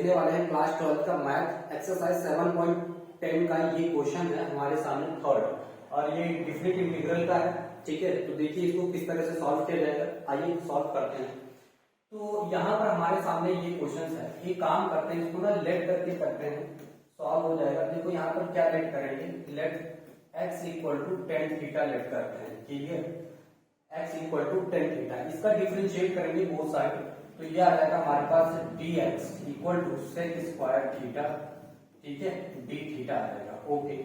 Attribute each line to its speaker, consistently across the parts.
Speaker 1: देखने वाले हैं क्लास 12 का मैथ एक्सरसाइज 7.10 का ये क्वेश्चन है हमारे सामने थर्ड, और ये डिफरेंट इंटीग्रल का है। ठीक है, तो देखिए इसको किस तरह से सॉल्व किया जाएगा, आइए सॉल्व करते हैं। तो यहाँ पर हमारे सामने ये क्वेश्चन है, ये काम करते हैं, इसको ना लेट करके करते हैं, सॉल्व हो जाएगा। देखो यहाँ पर क्या लेट करेंगे, let x equal to tan theta let करते हैं। Clear, x equal to tan theta, इसका डिफरेंशिएट करेंगे बोथ साइड, तो ये आ जाएगा हमारे पास dx equal to sec square theta. ठीक है, d थीटा आ जाएगा। ओके,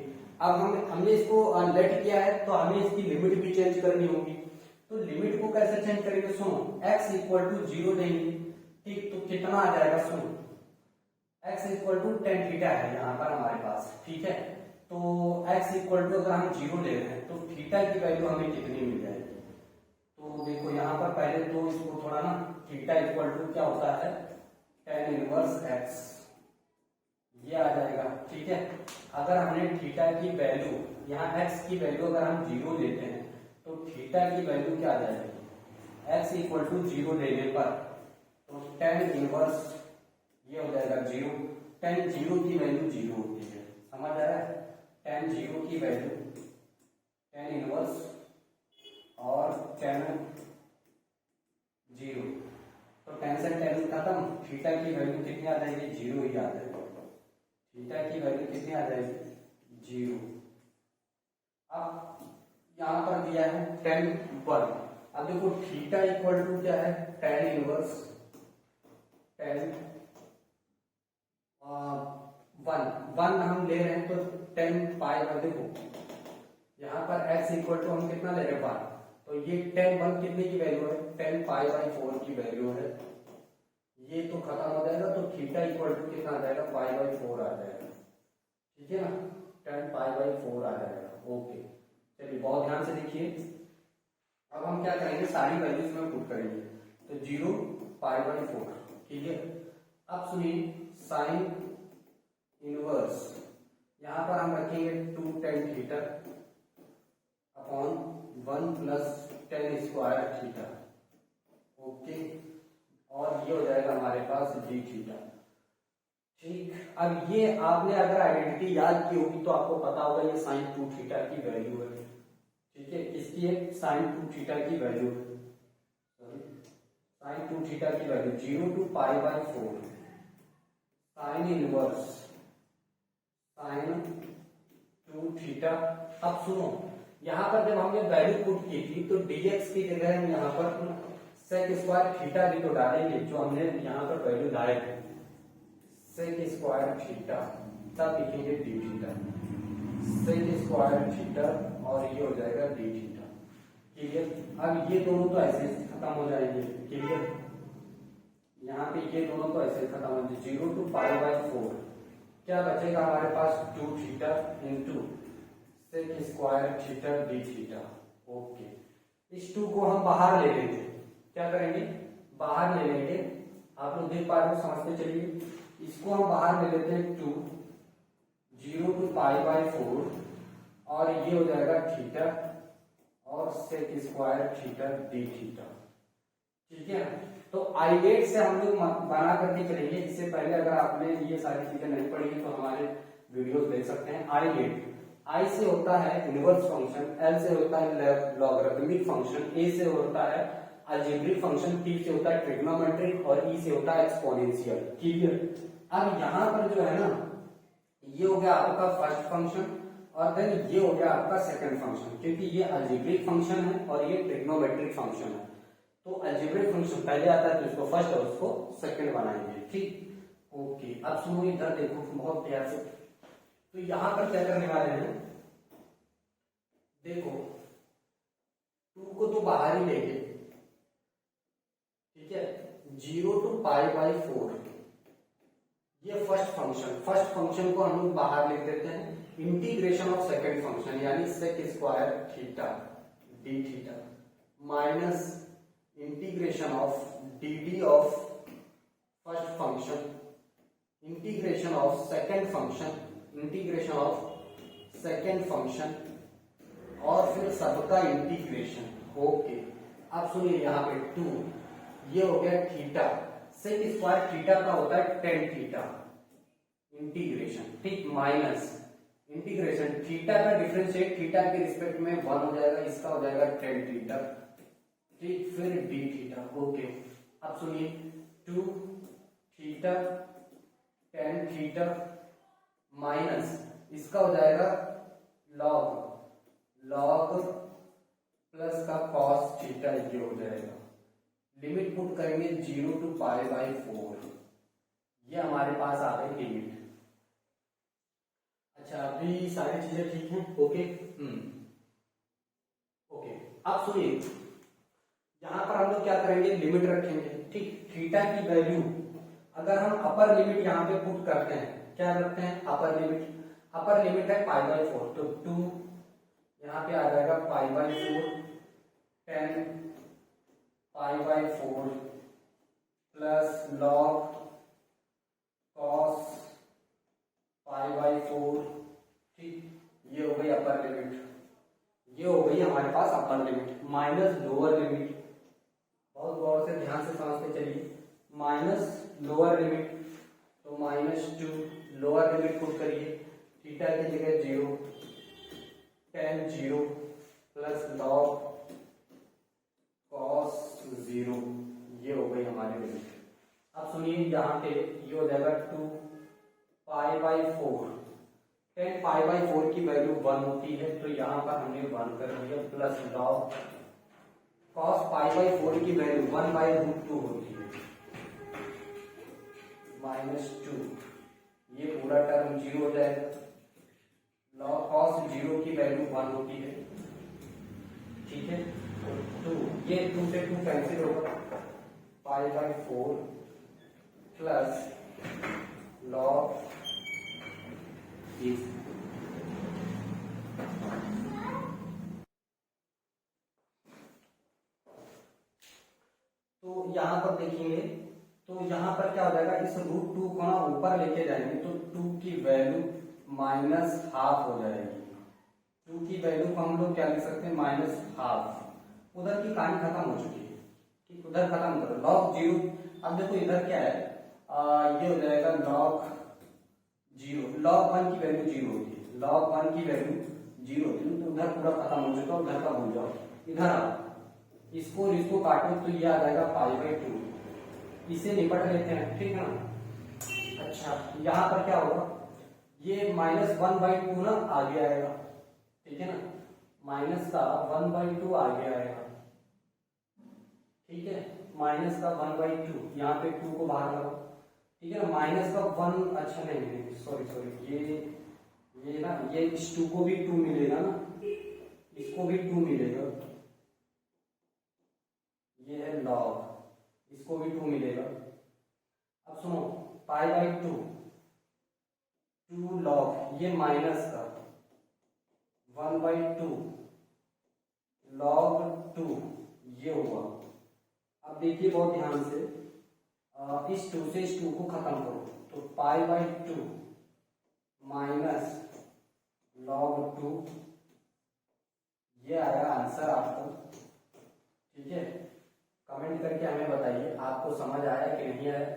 Speaker 1: अब हमने इसको लेट किया है तो हमें इसकी लिमिट भी चेंज करनी होगी। तो लिमिट को कैसे चेंज करेंगे, सुनो, x इक्वल टू जीरो देंगे। ठीक, तो कितना आ जाएगा, सुनो, x equal to tan theta है यहाँ पर हमारे पास। ठीक है, तो x इक्वल टू अगर हम जीरो ले रहे हैं तो थीटा की वैल्यू हमें कितनी मिल जाएगी। तो देखो यहाँ पर पहले तो इसको थोड़ा ना, थीटा इक्वल टू क्या होता है, टेन इनवर्स x, ये आ जाएगा। ठीक है, अगर हमने थीटा की वैल्यू, यहाँ x की वैल्यू अगर हम जीरो लेते हैं तो थीटा की वैल्यू क्या आ जाएगी, x इक्वल टू जीरो लेने पर तो टेन इनवर्स ये हो जाएगा जीरो। टेन जीरो की वैल्यू जीरो होती है, समझ आ रहा है, टेन जीरो की वैल्यू टेन इनवर्स और टेन जीरो, तो टेन से टेन खत्म, थीटा की वैल्यू कितनी आ जाएगी, जीरो ही आ जाएगी। थीटा की वैल्यू कितनी आ जाएगी, जीरो। अब यहाँ पर दिया है टेन वन, अब देखो थीटा इक्वल टू क्या है, tan inverse tan one, one हम ले रहे हैं तो टेन पाई बाय, देखो यहाँ पर x इक्वल टू हम कितना ले रहे हैं, वन, तो ये टेन वन कितने की वैल्यू है, टेन पाई बाई फोर की वैल्यू है। ये तो खत्म हो जाएगा, तो थीटा इक्वल टू कितना आ जाएगा, पाई बाई फोर आ जाएगा। ठीक है ना, टेन पाई बाई फोर आ जाएगा। ओके, चलिए बहुत ध्यान से देखिए। अब हम क्या करेंगे, सारी वैल्यूज में पुट करेंगे, तो जीरो पाई बाई फोर। ठीक है, अब सुनिए, साइन इनवर्स यहाँ पर हम रखेंगे two tan theta upon one plus tan square theta. Okay, और ये हो जाएगा हमारे पास डी थीटा। ठीक, अब ये आपने अगर आइडेंटिटी याद की होगी तो आपको पता होगा ये साइन टू थीटा की वैल्यू है। ठीक है, इसकी एक साइन टू थीटा की वैल्यू है, साइन टू थीटा की value zero to pi by four sin inverse sin two theta. अब सुनो, यहाँ पर जब हमने वैल्यू पुट की थी तो dx की जगह हम यहाँ पर सेक स्क्वायर थीटा भी तो डालेंगे, जो हमने यहाँ पर वैल्यू लाए थे, सेक स्क्वायर थीटा, तब लिखेंगे d theta, sec square theta, और ये हो जाएगा डी थीटा। क्लियर, अब ये दोनों तो ऐसे खत्म हो जाएंगे। क्लियर, यहाँ पे ये दोनों तो ऐसे खत्म हो जाएंगे, zero to pi by four, क्या बचेगा हमारे पास, two theta into sec square theta d theta. Okay, इस टू को हम बाहर ले लेंगे, क्या करेंगे, बाहर ले लेंगे, आप लोग देख पा रहे हो, समझते चलिए, इसको हम बाहर ले लेते हैं, two zero to pi by four, और ये हो जाएगा थीटा और sec square theta d theta. ठीक है, तो आईलेट से हम लोग बना करके चलेंगे। इससे पहले अगर आपने ये सारी चीजें नहीं पढ़ी है तो हमारे वीडियोस देख सकते हैं। आईलेट, आई से होता है इनवर्स फंक्शन, एल से होता है लॉगरिथमिक फंक्शन, ए से होता है अलजेब्रिक फंक्शन, टी से होता है ट्रिग्नोमेट्रिक, और ई से होता है एक्सपोनेंशियल। क्लियर, अब यहाँ पर जो है ना, ये हो गया आपका फर्स्ट फंक्शन, और देन ये हो गया आपका सेकंड फंक्शन, क्योंकि ये अलजेब्रिक फंक्शन है और ये ट्रिग्नोमेट्रिक फंक्शन है। तो अलजेब्रिक फंक्शन पहले आता है तो इसको फर्स्ट और उसको सेकंड बनाएंगे। ठीक, ओके, अब सुनो इधर देखो बहुत प्यार से, तो यहां पर क्या करने वाले हैं, देखो टू को तो बाहर ही लेंगे। ठीक है, zero to pi by four, ये फर्स्ट फंक्शन को हम लोग बाहर लिख देते हैं, इंटीग्रेशन ऑफ सेकंड फंक्शन यानी sec square theta d theta minus integration of d d of first function, integration of second function, integration of second function, और फिर सबका इंटीग्रेशन। ओके, अब सुनिए यहाँ पे टू, ये हो गया थीटा, सेक स्क्वायर थीटा का होता है टेन थीटा इंटीग्रेशन, ठीक, माइनस इंटीग्रेशन थीटा का डिफरेंशिएट थीटा के रिस्पेक्ट में 1 हो जाएगा, इसका हो जाएगा टेन थीटा, ठीक, फिर डी थीटा। ओके, अब सुनिए 2 थीटा टेन थीटा माइनस इसका हो जाएगा लॉग प्लस का कॉस थीटा, ये हो जाएगा। लिमिट पुट करेंगे 0 to π/4, ये हमारे पास आ गई लिमिट। अच्छा, अभी सारी चीजें ठीक हैं? ओके, ओके, अब सुनिए यहां पर हम लोग क्या करेंगे, लिमिट रखेंगे, ठीक। थीटा की वैल्यू अगर हम अपर लिमिट यहाँ पे पुट करते हैं, क्या रखते हैं, अपर लिमिट है π/4, तो 2 यहाँ पे आ जाएगा π/4 10 π/4 प्लस लॉग कॉस π/4, ठीक, ये हो गई अपर लिमिट, ये हो गई हमारे पास upper limit, minus lower limit. बहुत गौर से ध्यान से समझते चलिए, माइनस लोअर लिमिट, तो -2 लोअर लिमिट पुट करिए, थीटा की जगह 0 tan 0 प्लस लॉग कॉस 0, ये हो गई हमारी लिमिट। अब सुनिए यहाँ पे ये हो जाएगा 2 π/4, 10 π/4 की वैल्यू 1 होती है, तो यहाँ पर हमने 1 कर दिया, प्लस लॉग cos π/4 की वैल्यू 1/√2 होती है, -2, ये पूरा टर्म 0 हो जाएगा। log cos 0 की वैल्यू 1 होती है, ठीक है, तो 2, ये 2 से 2 कैंसिल होगा, π/4 प्लस log इस, तो यहां पर देखेंगे तो यहां पर क्या हो जाएगा, इस √2 को ना ऊपर लेके जाएंगे तो 2 की वैल्यू -½ हो जाएगी। 2 की वैल्यू को हम लोग क्या लिख सकते हैं, -½ उधर की कहानी खत्म हो चुकी है, ठीक, उधर खत्म करो, log 0। अब देखो इधर क्या है, ये हो जाएगा log 0, log 1 की वैल्यू 0 होती है, log 1 की वैल्यू 0 होती है, तो उधर पूरा खत्म हो चुका, उधर का भूल जाओ, इधर आओ, इसको काटो तो ये आ जाएगा π/2, इसे निपट लेते हैं, ठीक है ना। अच्छा, यहाँ पर क्या होगा, ये -1/2 ना आगे आएगा, ठीक है ना, माइनस का 1/2 आगे आएगा, ठीक है, माइनस का 1/2, यहाँ पे 2 को बाहर लगाओ, ठीक है ना, माइनस का 1, अच्छा नहीं, सॉरी, ये ना, ये इस 2 को भी 2 मिलेगा ना, इसको भी 2 मिलेगा, ये है लॉग, इसको भी 2 मिलेगा। अब सुनो, π/2 2 लॉग, ये माइनस का 1/2 log 2, ये हुआ। अब देखिए बहुत ध्यान से, इस 2 से इस 2 को खत्म करो, तो π/2 माइनस log 2, ये आया आंसर आपको, ठीक है। कमेंट करके हमें बताइए आपको समझ आया कि नहीं आया।